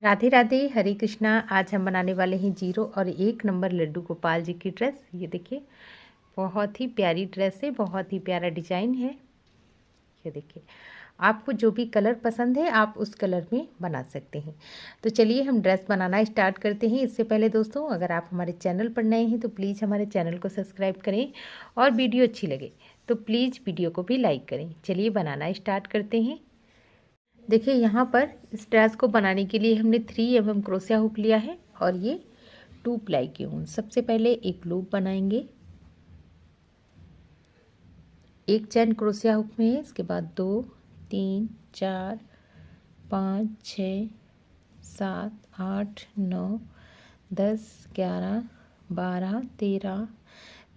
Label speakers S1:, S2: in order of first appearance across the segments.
S1: राधे राधे, हरे कृष्णा। आज हम बनाने वाले हैं 0 और 1 नंबर लड्डू गोपाल जी की ड्रेस। ये देखिए, बहुत ही प्यारी ड्रेस है, बहुत ही प्यारा डिजाइन है। ये देखिए, आपको जो भी कलर पसंद है आप उस कलर में बना सकते हैं। तो चलिए हम ड्रेस बनाना स्टार्ट करते हैं। इससे पहले दोस्तों, अगर आप हमारे चैनल पर नए हैं तो प्लीज़ हमारे चैनल को सब्सक्राइब करें, और वीडियो अच्छी लगे तो प्लीज़ वीडियो को भी लाइक करें। चलिए बनाना स्टार्ट करते हैं। देखिए, यहाँ पर इस ड्रेस को बनाने के लिए हमने 3 mm क्रोशिया हुक लिया है और ये 2 प्लाई की ऊन। सबसे पहले एक लूप बनाएंगे, एक चैन क्रोशिया हुक में है, इसके बाद 2 3 4 5 6 7 8 9 10 11 12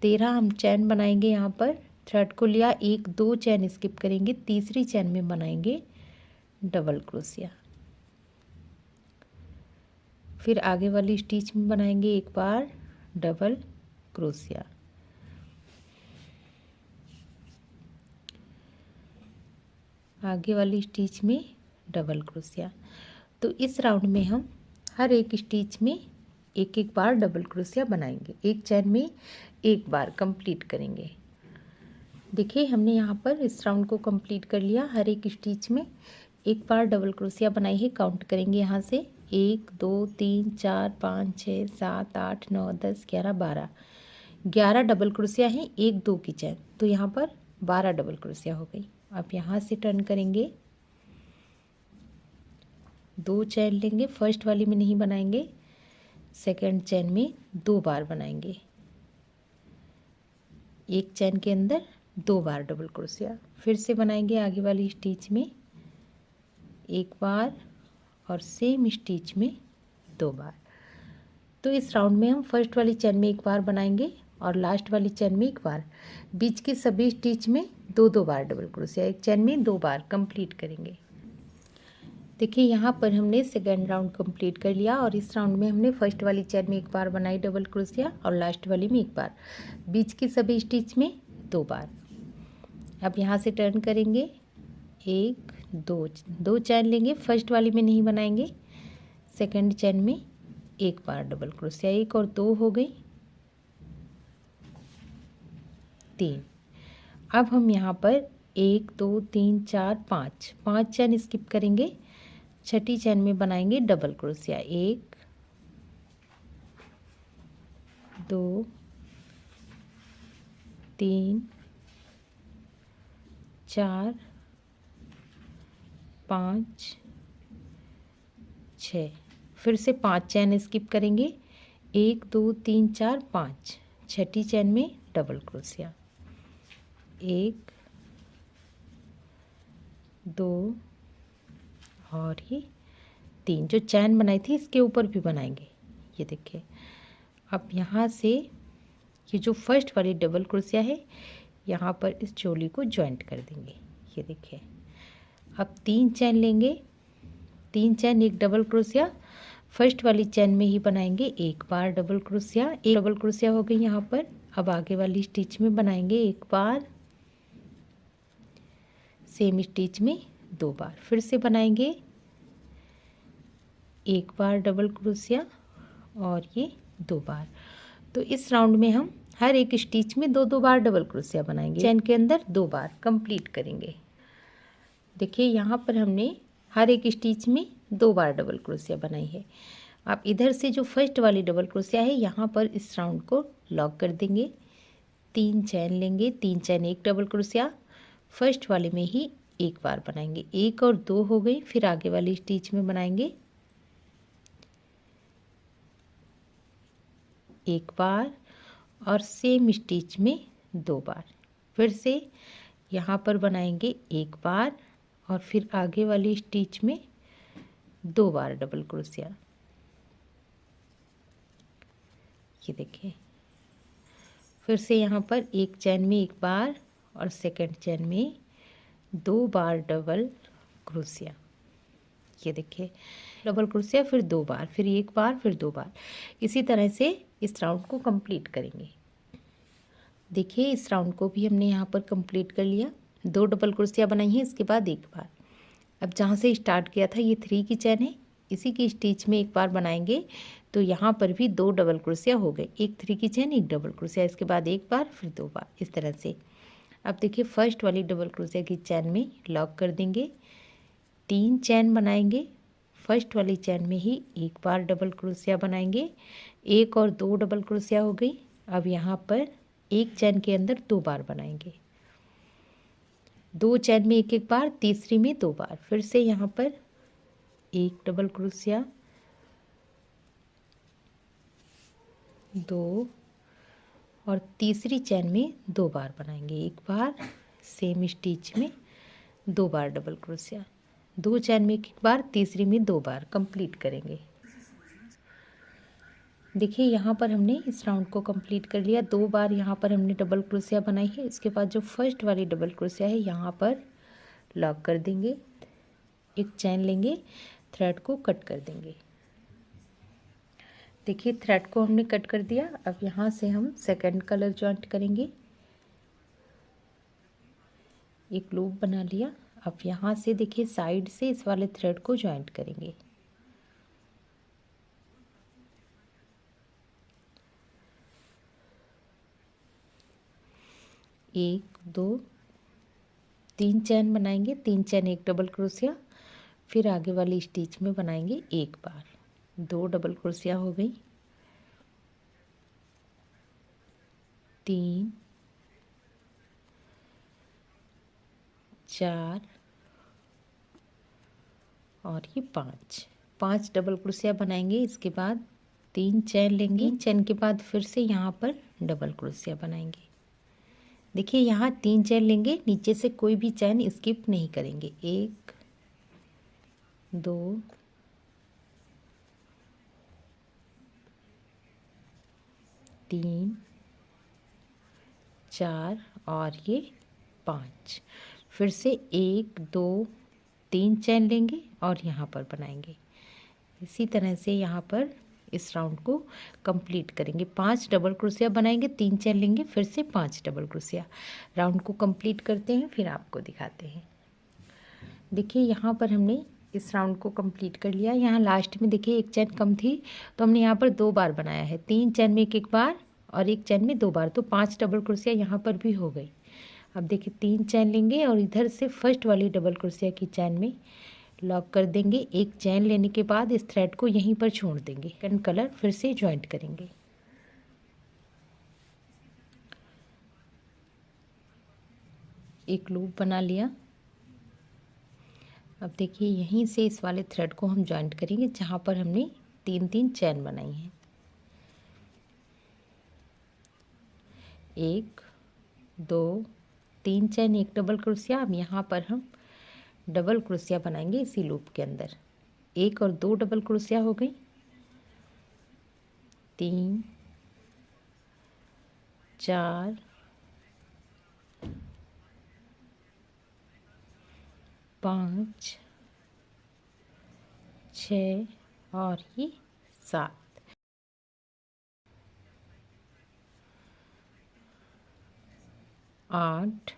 S1: 13 हम चैन बनाएंगे। यहाँ पर थ्रेड को लिया, 1 2 चैन स्किप करेंगे, तीसरी चैन में बनाएंगे डबल क्रोशिया। फिर आगे वाली स्टिच में बनाएंगे एक बार डबल क्रोशिया। आगे वाली स्टिच में डबल क्रोशिया। तो इस राउंड में हम हर एक स्टिच में एक एक बार डबल क्रोशिया बनाएंगे, एक चैन में एक बार कंप्लीट करेंगे। देखिए, हमने यहाँ पर इस राउंड को कंप्लीट कर लिया। हर एक स्टिच में एक बार डबल क्रोशिया बनाई है। काउंट करेंगे यहाँ से 1 2 3 4 5 6 7 8 9 10 11 12 11 डबल क्रोशिया है, 1 2 की चैन, तो यहाँ पर 12 डबल क्रोशिया हो गई। अब यहाँ से टर्न करेंगे, 2 चैन लेंगे, फर्स्ट वाली में नहीं बनाएंगे, सेकंड चैन में 2 बार बनाएंगे, एक चैन के अंदर 2 बार डबल क्रोशिया। फिर से बनाएंगे आगे वाली स्टिच में एक बार और सेम स्टिच में 2 बार। तो इस राउंड में हम फर्स्ट वाली चैन में एक बार बनाएंगे और लास्ट वाली चैन में एक बार, बीच के सभी स्टिच में 2 बार डबल क्रोशिया, एक चैन में 2 बार कंप्लीट करेंगे। देखिए, यहाँ पर हमने सेकेंड राउंड कंप्लीट कर लिया और इस राउंड में हमने फर्स्ट वाली चैन में एक बार बनाई डबल क्रोशिया और लास्ट वाली में एक बार, बीच के सभी स्टिच में 2 बार। अब यहाँ से टर्न करेंगे, 1 2 चैन लेंगे, फर्स्ट वाली में नहीं बनाएंगे, सेकंड चैन में एक बार डबल क्रोशिया, 1 और 2 हो गई, 3। अब हम यहाँ पर 1 2 3 4 5 चैन स्किप करेंगे, छठी चैन में बनाएंगे डबल क्रोशिया, 1 2 3 4 5 6। फिर से 5 चैन स्किप करेंगे, 1 2 3 4 5, छठी चैन में डबल क्रोशिया, 1 2 और ये 3। जो चैन बनाई थी इसके ऊपर भी बनाएंगे। ये देखिए, अब यहाँ से ये जो फर्स्ट वाली डबल क्रोशिया है, यहाँ पर इस चोली को जॉइंट कर देंगे। ये देखिए, अब 3 चैन लेंगे, 3 चैन एक डबल क्रोशिया, फर्स्ट वाली चैन में ही बनाएंगे एक बार डबल क्रोशिया, एक डबल क्रोशिया हो गई यहाँ पर। अब आगे वाली स्टिच में बनाएंगे एक बार, सेम स्टिच में 2 बार, फिर से बनाएंगे एक बार डबल क्रोशिया और ये 2 बार। तो इस राउंड में हम हर एक स्टिच में 2 बार डबल क्रोशिया बनाएंगे, चैन के अंदर 2 बार कंप्लीट करेंगे। देखिए, यहाँ पर हमने हर एक स्टिच में 2 बार डबल क्रोशिया बनाई है। आप इधर से जो फर्स्ट वाली डबल क्रोशिया है, यहाँ पर इस राउंड को लॉक कर देंगे, 3 चैन लेंगे, 3 चैन एक डबल क्रोशिया, फर्स्ट वाले में ही एक बार बनाएंगे, 1 और 2 हो गई। फिर आगे वाली स्टिच में बनाएंगे एक बार और सेम स्टिच में 2 बार, फिर से यहाँ पर बनाएंगे एक बार और फिर आगे वाली स्टिच में 2 बार डबल क्रोशिया। ये देखिए, फिर से यहाँ पर एक चैन में एक बार और सेकंड चैन में 2 बार डबल क्रोशिया। ये देखिए, डबल क्रोशिया, फिर 2 बार, फिर एक बार, फिर 2 बार। इसी तरह से इस राउंड को कंप्लीट करेंगे। देखिए, इस राउंड को भी हमने यहाँ पर कंप्लीट कर लिया, 2 डबल क्रोशिया बनाई है, इसके बाद एक बार। अब जहाँ से स्टार्ट किया था ये 3 की चैन है, इसी की स्टिच में एक बार बनाएंगे तो यहाँ पर भी 2 डबल क्रोशिया हो गए, एक 3 की चेन, एक डबल क्रोशिया, इसके बाद एक बार, फिर 2 बार, इस तरह से। अब देखिए फर्स्ट वाली डबल क्रोशिया की चैन में लॉक कर देंगे, 3 चैन बनाएंगे, फर्स्ट वाली चैन में ही एक बार डबल क्रोशिया बनाएंगे, एक और 2 डबल क्रोशिया हो गई। अब यहाँ पर एक चैन के अंदर 2 बार बनाएंगे, 2 चैन में एक एक बार, तीसरी में 2 बार, फिर से यहाँ पर एक डबल क्रोशिया, 2 और तीसरी चैन में 2 बार बनाएंगे, एक बार, सेम स्टिच में 2 बार डबल क्रोशिया, 2 चैन में एक बार, तीसरी में 2 बार, कंप्लीट करेंगे। देखिए यहाँ पर हमने इस राउंड को कंप्लीट कर लिया, 2 बार यहाँ पर हमने डबल क्रोशिया बनाई है। इसके बाद जो फर्स्ट वाली डबल क्रोशिया है यहाँ पर लॉक कर देंगे, एक चैन लेंगे, थ्रेड को कट कर देंगे। देखिए थ्रेड को हमने कट कर दिया। अब यहाँ से हम सेकंड कलर जॉइंट करेंगे, एक लूप बना लिया। अब यहाँ से देखिए साइड से इस वाले थ्रेड को जॉइंट करेंगे, एक, 2, 3 चैन बनाएंगे, 3 चैन, एक डबल क्रोशिया, फिर आगे वाली स्टिच में बनाएंगे एक बार, 2 डबल क्रोशिया हो गई, 3, 4 और ये 5 डबल क्रोशिया बनाएंगे। इसके बाद 3 चैन लेंगे, चैन के बाद फिर से यहाँ पर डबल क्रोशिया बनाएंगे। देखिए यहाँ 3 चैन लेंगे, नीचे से कोई भी चैन स्किप नहीं करेंगे, 1, 2, 3, 4 और ये 5, फिर से 1, 2, 3 चैन लेंगे और यहाँ पर बनाएंगे। इसी तरह से यहाँ पर इस राउंड को कंप्लीट करेंगे, 5 डबल क्रोशिया बनाएंगे, 3 चैन लेंगे, फिर से 5 डबल क्रोशिया। राउंड को कंप्लीट करते हैं, फिर आपको दिखाते हैं। देखिए यहाँ पर हमने इस राउंड को कंप्लीट कर लिया। यहाँ लास्ट में देखिए एक चैन कम थी तो हमने यहाँ पर 2 बार बनाया है, 3 चैन में एक एक बार और एक चैन में 2 बार, तो 5 डबल क्रोशिया यहाँ पर भी हो गई। अब देखिए 3 चैन लेंगे और इधर से फर्स्ट वाली डबल क्रोशिया की चैन में लॉक कर देंगे, एक चैन लेने के बाद इस थ्रेड को यहीं पर छोड़ देंगे, सेकंड कलर फिर से जॉइंट करेंगे। एक लूप बना लिया। अब देखिए यहीं से इस वाले थ्रेड को हम जॉइंट करेंगे जहाँ पर हमने 3 चैन बनाई हैं, 1, 2, 3 चैन, एक डबल क्रोशिया। अब यहाँ पर हम डबल क्रोशिया बनाएंगे इसी लूप के अंदर, 1 और 2 डबल क्रोशिया हो गई, 3, 4, 5, 6 और ये 7, 8,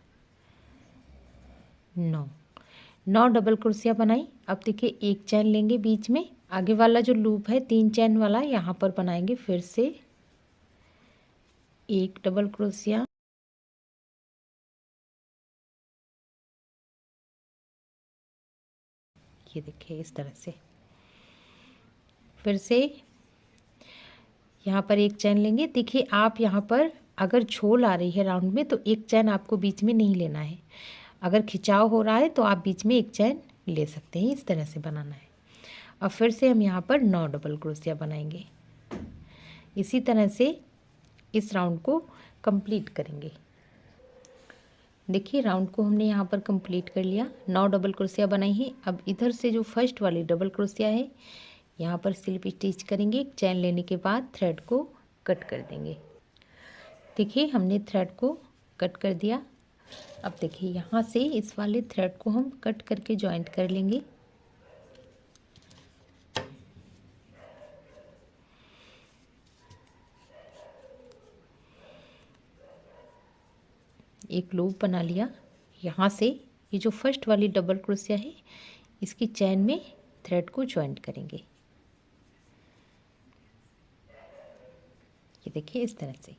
S1: 9 डबल क्रोशिया बनाई। अब देखिए एक चैन लेंगे बीच में, आगे वाला जो लूप है 3 चैन वाला यहाँ पर बनाएंगे, फिर से एक डबल क्रोशिया, ये देखिए इस तरह से, फिर से यहाँ पर एक चैन लेंगे। देखिए आप यहाँ पर अगर झोल आ रही है राउंड में तो एक चैन आपको बीच में नहीं लेना है, अगर खिंचाव हो रहा है तो आप बीच में एक चैन ले सकते हैं, इस तरह से बनाना है। अब फिर से हम यहाँ पर 9 डबल क्रोशिया बनाएंगे, इसी तरह से इस राउंड को कंप्लीट करेंगे। देखिए राउंड को हमने यहाँ पर कंप्लीट कर लिया, 9 डबल क्रोशिया बनाई है। अब इधर से जो फर्स्ट वाली डबल क्रोशिया है यहाँ पर स्लिप स्टिच करेंगे, चैन लेने के बाद थ्रेड को कट कर देंगे। देखिए हमने थ्रेड को कट कर दिया। अब देखिए यहाँ से इस वाले थ्रेड को हम कट करके जॉइंट कर लेंगे। एक लूप बना लिया। यहाँ से ये जो फर्स्ट वाली डबल क्रोशिया है इसकी चैन में थ्रेड को जॉइंट करेंगे। ये देखिए इस तरह से।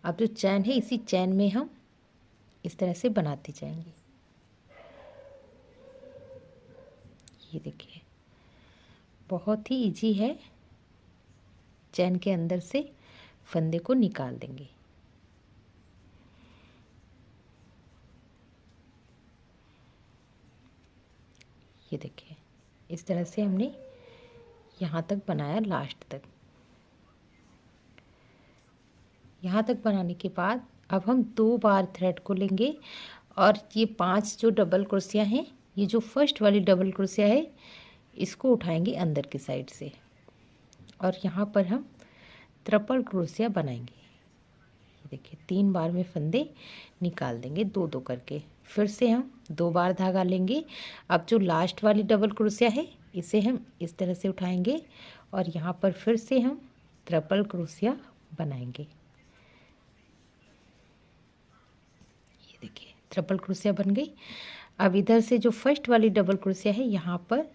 S1: अब जो चैन है इसी चैन में हम इस तरह से बनाते जाएंगे। ये देखिए बहुत ही इजी है। चैन के अंदर से फंदे को निकाल देंगे। ये देखिए इस तरह से हमने यहाँ तक बनाया, लास्ट तक। यहाँ तक बनाने के बाद अब हम 2 बार थ्रेड को लेंगे और ये 5 जो डबल क्रोशिया हैं, ये जो फर्स्ट वाली डबल क्रोशिया है इसको उठाएंगे अंदर की साइड से और यहाँ पर हम ट्रिपल क्रोशिया बनाएंगे। ये देखिए 3 बार में फंदे निकाल देंगे 2-2 करके। फिर से हम 2 बार धागा लेंगे। अब जो लास्ट वाली डबल क्रोशिया है इसे हम इस तरह से उठाएंगे और यहाँ पर फिर से हम ट्रिपल क्रोशिया बनाएंगे। ये देखिए ट्रिपल क्रोशिया बन गई। अब इधर से जो फर्स्ट वाली डबल क्रोशिया है यहाँ पर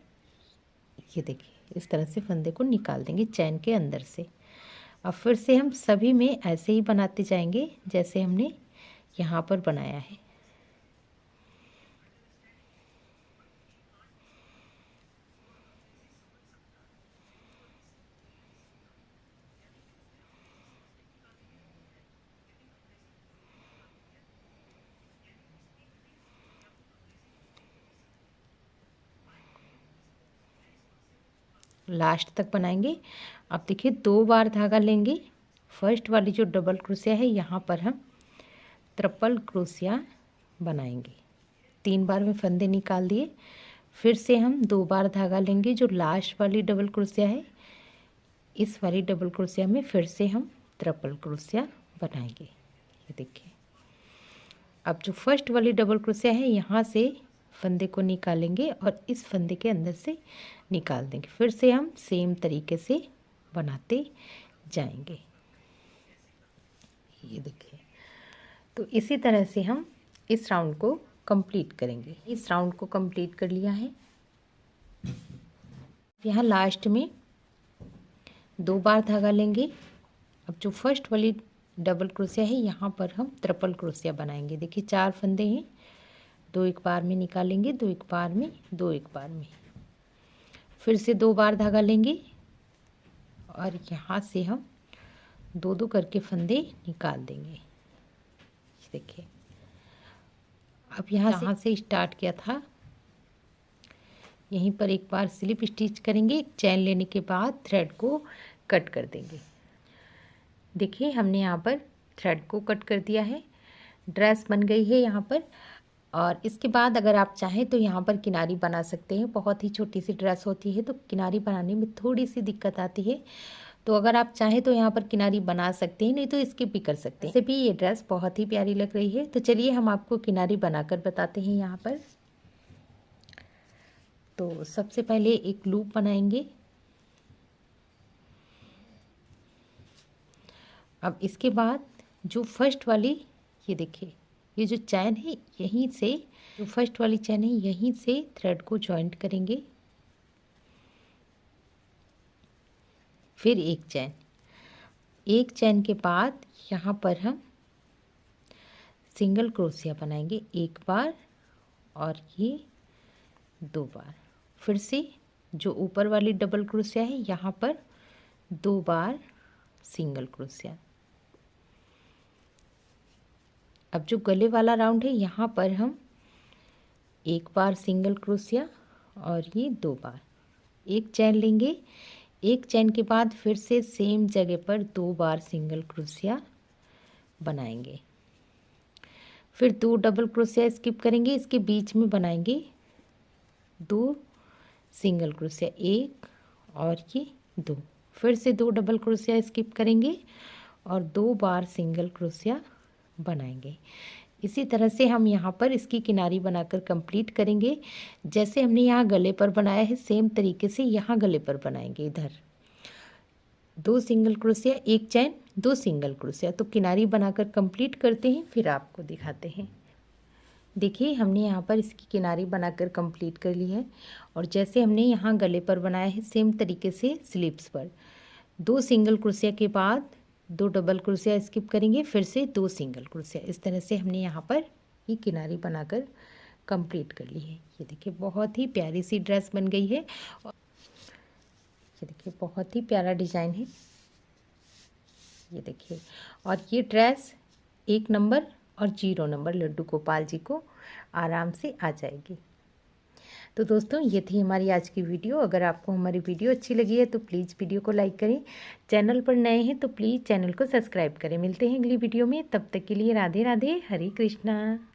S1: ये देखिए इस तरह से फंदे को निकाल देंगे चैन के अंदर से। अब फिर से हम सभी में ऐसे ही बनाते जाएंगे जैसे हमने यहाँ पर बनाया है। लास्ट तक बनाएंगे। अब देखिए 2 बार धागा लेंगे। फर्स्ट वाली जो डबल क्रोशिया है यहाँ पर हम ट्रिपल क्रोशिया बनाएंगे। 3 बार में फंदे निकाल दिए। फिर से हम 2 बार धागा लेंगे। जो लास्ट वाली डबल क्रोशिया है इस वाली डबल क्रोशिया में फिर से हम ट्रिपल क्रोशिया बनाएंगे। ये देखिए अब जो फर्स्ट वाली डबल क्रोशिया है यहाँ से फंदे को निकालेंगे और इस फंदे के अंदर से निकाल देंगे। फिर से हम सेम तरीके से बनाते जाएंगे। ये देखिए तो इसी तरह से हम इस राउंड को कंप्लीट करेंगे। इस राउंड को कंप्लीट कर लिया है। यहाँ लास्ट में 2 बार धागा लेंगे। अब जो फर्स्ट वाली डबल क्रोशिया है यहाँ पर हम ट्रिपल क्रोशिया बनाएंगे। देखिए 4 फंदे हैं। 2 एक बार में निकालेंगे, 2 एक बार में, 2 एक बार में। फिर से 2 बार धागा लेंगे और यहाँ से हम 2-2 करके फंदे निकाल देंगे। देखिए अब यहाँ से स्टार्ट किया था यहीं पर एक बार स्लिप स्टिच करेंगे। एक चैन लेने के बाद थ्रेड को कट कर देंगे। देखिए हमने यहाँ पर थ्रेड को कट कर दिया है। ड्रेस बन गई है यहाँ पर। और इसके बाद अगर आप चाहें तो यहाँ पर किनारी बना सकते हैं। बहुत ही छोटी सी ड्रेस होती है तो किनारी बनाने में थोड़ी सी दिक्कत आती है, तो अगर आप चाहें तो यहाँ पर किनारी बना सकते हैं, नहीं तो स्किप भी कर सकते हैं। वैसे भी ये ड्रेस बहुत ही प्यारी लग रही है। तो चलिए हम आपको किनारी बनाकर बताते हैं। यहाँ पर तो सबसे पहले एक लूप बनाएंगे। अब इसके बाद जो फर्स्ट वाली ये देखिए ये जो चैन है यहीं से, जो फर्स्ट वाली चैन है यहीं से थ्रेड को जॉइंट करेंगे। फिर एक चैन के बाद यहाँ पर हम सिंगल क्रोशिया बनाएंगे 1 बार और ये 2 बार। फिर से जो ऊपर वाली डबल क्रोशिया है यहाँ पर 2 बार सिंगल क्रोशिया। अब जो गले वाला राउंड है यहाँ पर हम 1 बार सिंगल क्रोशिया और ये 2 बार। एक चैन लेंगे। एक चैन के बाद फिर से सेम जगह पर 2 बार सिंगल क्रोशिया बनाएंगे। फिर 2 डबल क्रोशिया स्किप करेंगे। इसके बीच में बनाएंगे 2 सिंगल क्रोशिया, 1 और ये 2। फिर से 2 डबल क्रोशिया स्किप करेंगे और 2 बार सिंगल क्रोशिया बनाएंगे। इसी तरह से हम यहाँ पर इसकी किनारी बनाकर कंप्लीट करेंगे। जैसे हमने यहाँ गले पर बनाया है सेम तरीके से यहाँ गले पर बनाएंगे। इधर 2 सिंगल क्रोशिया, 1 चैन, 2 सिंगल क्रोशिया। तो किनारी बनाकर कंप्लीट करते हैं फिर आपको दिखाते हैं। देखिए हमने यहाँ पर इसकी किनारी बनाकर कंप्लीट कर ली है। और जैसे हमने यहाँ गले पर बनाया है सेम तरीके से स्लीव्स पर 2 सिंगल क्रोशिया के बाद 2 डबल क्रोशिया स्किप करेंगे, फिर से 2 सिंगल क्रोशिया। इस तरह से हमने यहाँ पर ये किनारी बनाकर कंप्लीट कर ली है। ये देखिए बहुत ही प्यारी सी ड्रेस बन गई है। ये देखिए बहुत ही प्यारा डिज़ाइन है। ये देखिए, और ये ड्रेस 1 नंबर और 0 नंबर लड्डू गोपाल जी को आराम से आ जाएगी। तो दोस्तों ये थी हमारी आज की वीडियो। अगर आपको हमारी वीडियो अच्छी लगी है तो प्लीज़ वीडियो को लाइक करें। चैनल पर नए हैं तो प्लीज़ चैनल को सब्सक्राइब करें। मिलते हैं अगली वीडियो में, तब तक के लिए राधे राधे, हरे कृष्णा।